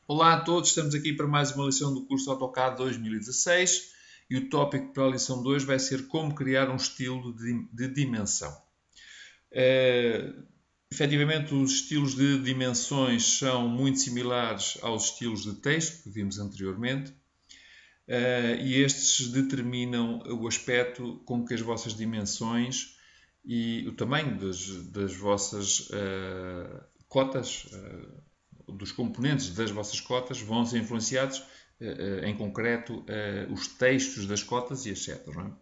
Olá a todos, estamos aqui para mais uma lição do curso AutoCAD 2016 e o tópico para a lição 2 vai ser como criar um estilo de dimensão. Efetivamente, os estilos de dimensões são muito similares aos estilos de texto que vimos anteriormente e estes determinam o aspecto com que as vossas dimensões e o tamanho das vossas cotas, dos componentes das vossas cotas, vão ser influenciados, em concreto, os textos das cotas e as setas. Não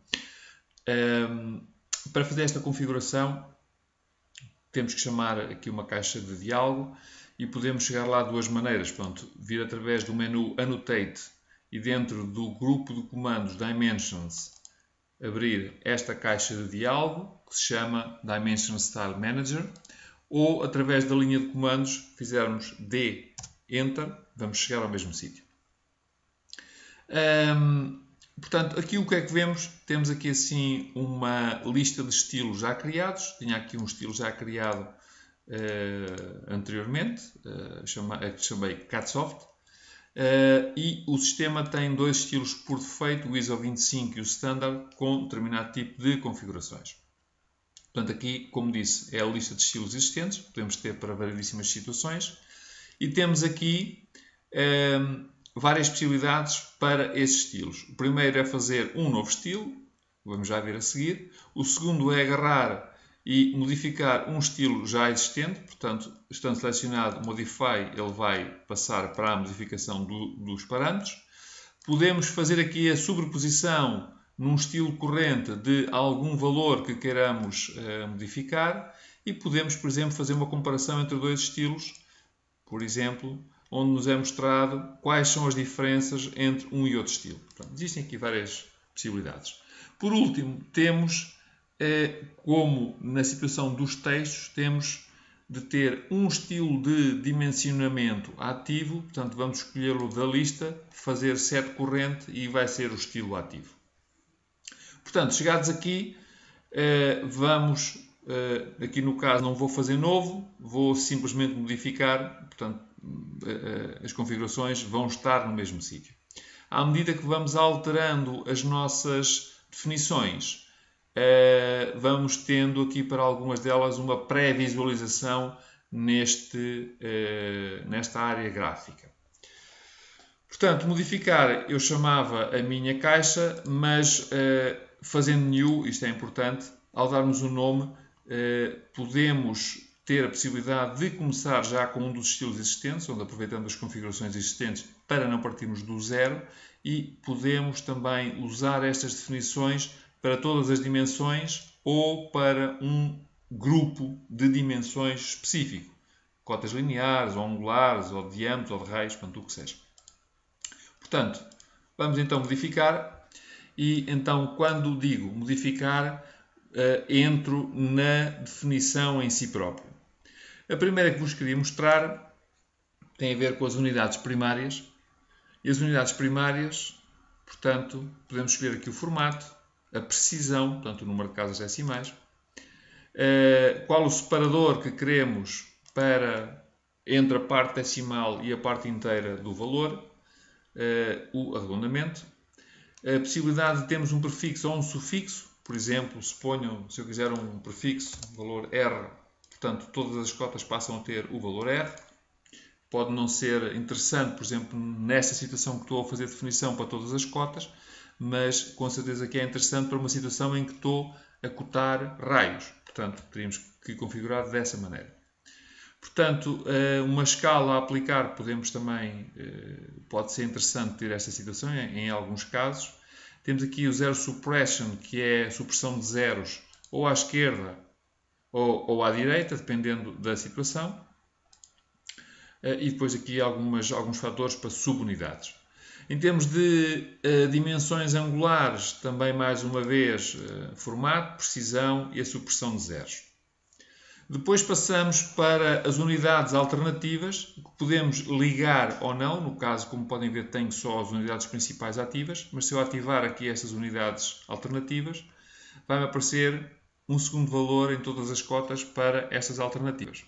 é? Para fazer esta configuração, temos que chamar aqui uma caixa de diálogo e podemos chegar lá de duas maneiras. Portanto, vir através do menu Annotate e dentro do grupo de comandos Dimensions, abrir esta caixa de diálogo que se chama Dimension Style Manager, ou através da linha de comandos fizermos D, Enter, vamos chegar ao mesmo sítio. Portanto, aqui o que é que vemos? Temos aqui assim uma lista de estilos já criados. Tinha aqui um estilo já criado anteriormente, que chamei CADSoft. E o sistema tem dois estilos por defeito, o ISO 25 e o Standard, com determinado tipo de configurações. Portanto, aqui, como disse, é a lista de estilos existentes, podemos ter para variedíssimas situações. E temos aqui várias possibilidades para esses estilos. O primeiro é fazer um novo estilo, vamos já ver a seguir. O segundo é agarrar e modificar um estilo já existente, portanto, estando selecionado Modify, ele vai passar para a modificação dos parâmetros. Podemos fazer aqui a sobreposição num estilo corrente de algum valor que queiramos modificar e podemos, por exemplo, fazer uma comparação entre dois estilos, por exemplo, onde nos é mostrado quais são as diferenças entre um e outro estilo. Portanto, existem aqui várias possibilidades. Por último, temos, como na situação dos textos, temos de ter um estilo de dimensionamento ativo, portanto, vamos escolhê-lo da lista, fazer set corrente e vai ser o estilo ativo. Portanto, chegados aqui, vamos, aqui no caso não vou fazer novo, vou simplesmente modificar, portanto, as configurações vão estar no mesmo sítio. À medida que vamos alterando as nossas definições, vamos tendo aqui para algumas delas uma pré-visualização nesta área gráfica. Portanto, modificar eu chamava a minha caixa, mas fazendo new, isto é importante, ao darmos um nome, podemos ter a possibilidade de começar já com um dos estilos existentes, onde aproveitamos as configurações existentes para não partirmos do zero, e podemos também usar estas definições para todas as dimensões ou para um grupo de dimensões específico, cotas lineares, ou angulares, ou de diâmetros, ou de raios, portanto, o que seja. Portanto, vamos então modificar e então quando digo modificar, entro na definição em si próprio. A primeira que vos queria mostrar tem a ver com as unidades primárias. E as unidades primárias, portanto, podemos escolher aqui o formato, a precisão, portanto o número de casas decimais, qual o separador que queremos entre a parte decimal e a parte inteira do valor, o arredondamento, a possibilidade de termos um prefixo ou um sufixo, por exemplo, suponham, se eu quiser um prefixo, valor R, portanto, todas as cotas passam a ter o valor R. Pode não ser interessante, por exemplo, nesta situação que estou a fazer definição para todas as cotas, mas com certeza que é interessante para uma situação em que estou a cotar raios. Portanto, teríamos que configurar dessa maneira. Portanto, uma escala a aplicar, podemos também, pode ser interessante ter esta situação em alguns casos. Temos aqui o Zero Suppression, que é a supressão de zeros ou à esquerda ou à direita, dependendo da situação. E depois aqui alguns fatores para subunidades. Em termos de dimensões angulares, também mais uma vez, formato, precisão e a supressão de zeros. Depois passamos para as unidades alternativas, que podemos ligar ou não. No caso, como podem ver, tenho só as unidades principais ativas, mas se eu ativar aqui estas unidades alternativas, vai-me aparecer um segundo valor em todas as cotas para estas alternativas.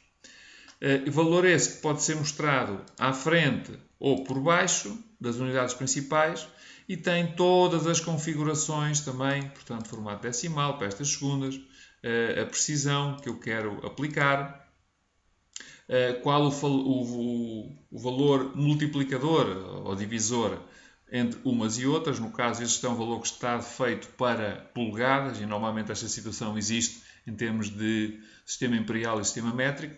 Valor esse que pode ser mostrado à frente ou por baixo das unidades principais e tem todas as configurações também, portanto, formato decimal para estas segundas, a precisão que eu quero aplicar, qual o valor multiplicador ou divisor entre umas e outras. No caso, este é um valor que está feito para polegadas e normalmente esta situação existe em termos de sistema imperial e sistema métrico.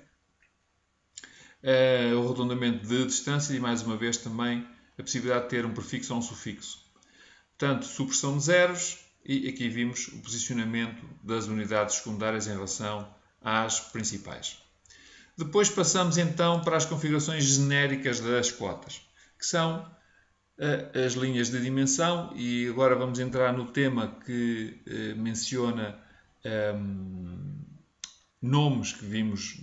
O arredondamento de distância e, mais uma vez, também a possibilidade de ter um prefixo ou um sufixo. Portanto, supressão de zeros e aqui vimos o posicionamento das unidades secundárias em relação às principais. Depois passamos então para as configurações genéricas das cotas, que são as linhas de dimensão, e agora vamos entrar no tema que menciona nomes que vimos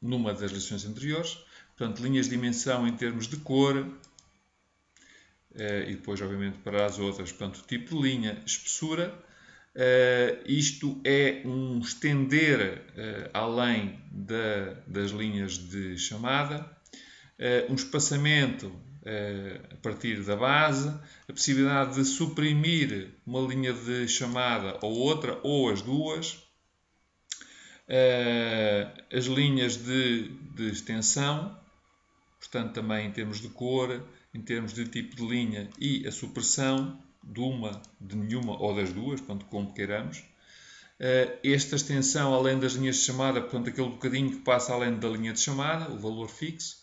numa das lições anteriores. Portanto, linhas de dimensão em termos de cor, e depois, obviamente, para as outras, portanto, tipo de linha, espessura. Isto é um estender além das linhas de chamada, um espaçamento a partir da base, a possibilidade de suprimir uma linha de chamada ou outra, ou as duas, as linhas de extensão, portanto também em termos de cor, em termos de tipo de linha, e a supressão de uma, de nenhuma ou das duas, portanto como queiramos. Esta extensão além das linhas de chamada, portanto aquele bocadinho que passa além da linha de chamada, o valor fixo.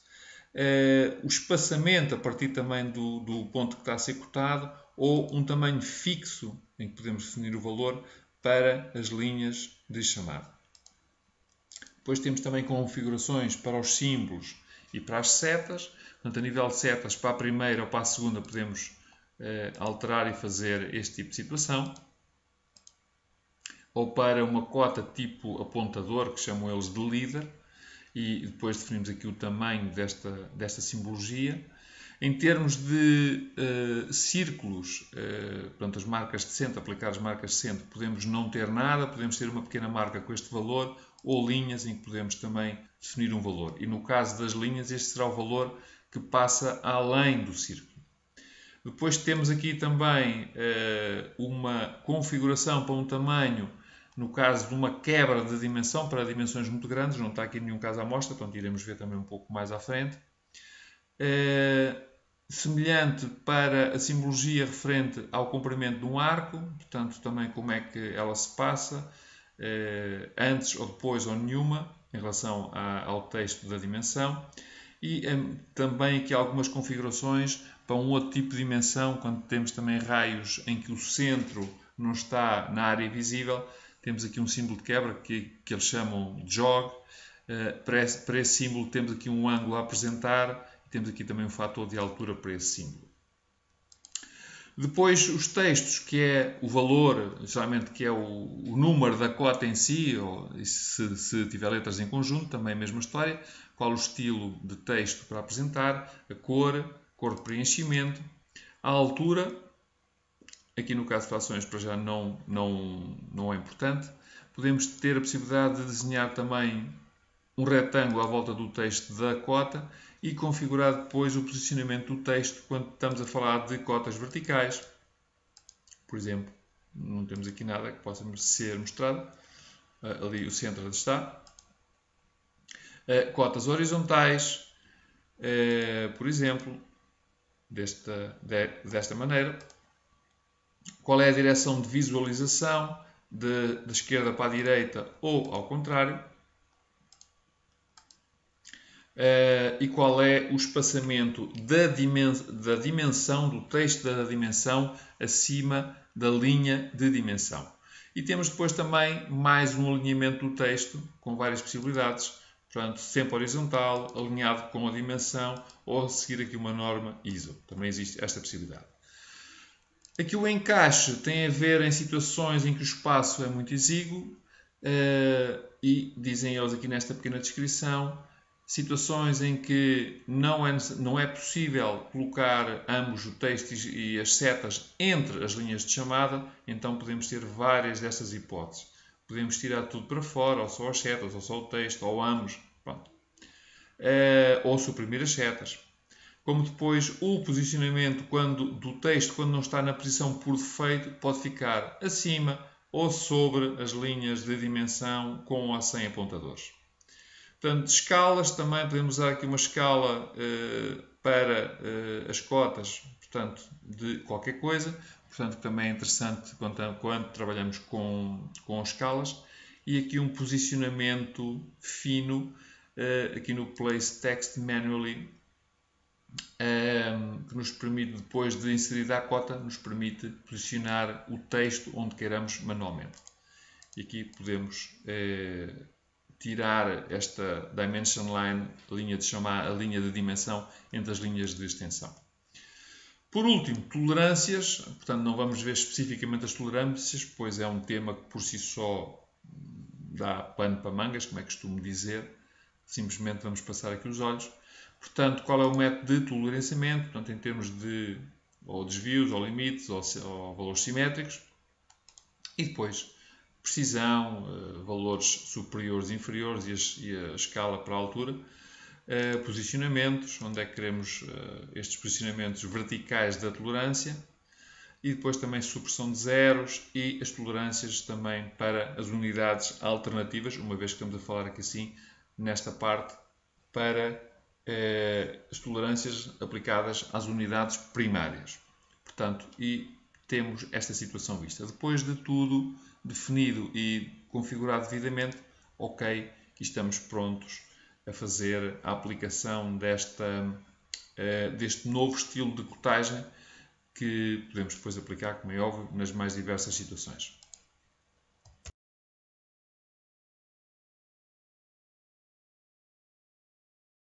O espaçamento a partir também do ponto que está a ser cotado, ou um tamanho fixo em que podemos definir o valor para as linhas de chamada. Depois temos também configurações para os símbolos e para as setas. Portanto, a nível de setas, para a primeira ou para a segunda podemos alterar e fazer este tipo de situação. Ou para uma cota tipo apontador, que chamam eles de líder. E depois definimos aqui o tamanho desta simbologia. Em termos de círculos, portanto, as marcas de centro, aplicar as marcas de centro, podemos não ter nada, podemos ter uma pequena marca com este valor, ou linhas em que podemos também definir um valor. E no caso das linhas, este será o valor que passa além do círculo. Depois temos aqui também uma configuração para um tamanho, no caso de uma quebra de dimensão para dimensões muito grandes, não está aqui nenhum caso à mostra, portanto iremos ver também um pouco mais à frente. Semelhante para a simbologia referente ao comprimento de um arco, portanto também como é que ela se passa, antes ou depois ou nenhuma, em relação ao texto da dimensão. E também aqui algumas configurações para um outro tipo de dimensão, quando temos também raios em que o centro não está na área visível. Temos aqui um símbolo de quebra que eles chamam de jog. Para esse símbolo temos aqui um ângulo a apresentar e temos aqui também um fator de altura para esse símbolo. Depois os textos, que é o valor, geralmente que é o número da cota em si, ou se tiver letras em conjunto, também a mesma história. Qual o estilo de texto para apresentar, a cor de preenchimento, a altura. Aqui no caso de frações para já não é importante. Podemos ter a possibilidade de desenhar também um retângulo à volta do texto da cota e configurar depois o posicionamento do texto quando estamos a falar de cotas verticais. Por exemplo, não temos aqui nada que possa ser mostrado. Ali o centro onde está. Cotas horizontais, por exemplo, desta maneira. Qual é a direção de visualização, da esquerda para a direita ou ao contrário. E qual é o espaçamento da dimensão do texto, da dimensão acima da linha de dimensão. E temos depois também mais um alinhamento do texto com várias possibilidades. Portanto, sempre horizontal, alinhado com a dimensão ou seguir aqui uma norma ISO. Também existe esta possibilidade. Aqui o encaixe tem a ver em situações em que o espaço é muito exíguo e dizem eles aqui nesta pequena descrição, situações em que não é possível colocar ambos o texto e as setas entre as linhas de chamada, então podemos ter várias destas hipóteses. Podemos tirar tudo para fora, ou só as setas, ou só o texto, ou ambos, Pronto. Ou suprimir as setas. Como depois o posicionamento do texto, quando não está na posição por defeito, pode ficar acima ou sobre as linhas de dimensão com ou sem apontadores. Portanto, escalas também, podemos usar aqui uma escala para as cotas, portanto, de qualquer coisa. Portanto, também é interessante quando trabalhamos com escalas. E aqui um posicionamento fino, aqui no Place Text Manually, que nos permite, depois de inserir a cota, nos permite posicionar o texto onde queiramos manualmente. E aqui podemos tirar esta dimension line, a linha de dimensão entre as linhas de extensão. Por último, tolerâncias. Portanto, não vamos ver especificamente as tolerâncias, pois é um tema que por si só dá pano para mangas, como é que costumo dizer. Simplesmente vamos passar aqui os olhos. Portanto, qual é o método de toleranciamento? Portanto, em termos de ou desvios, ou limites, ou valores simétricos. E depois, precisão, valores superiores e inferiores e a escala para a altura. Posicionamentos, onde é que queremos estes posicionamentos verticais da tolerância. E depois também supressão de zeros e as tolerâncias também para as unidades alternativas, uma vez que estamos a falar aqui assim, nesta parte, para as tolerâncias aplicadas às unidades primárias. Portanto, e temos esta situação vista. Depois de tudo definido e configurado devidamente, ok, e estamos prontos a fazer a aplicação deste novo estilo de cotagem que podemos depois aplicar, como é óbvio, nas mais diversas situações.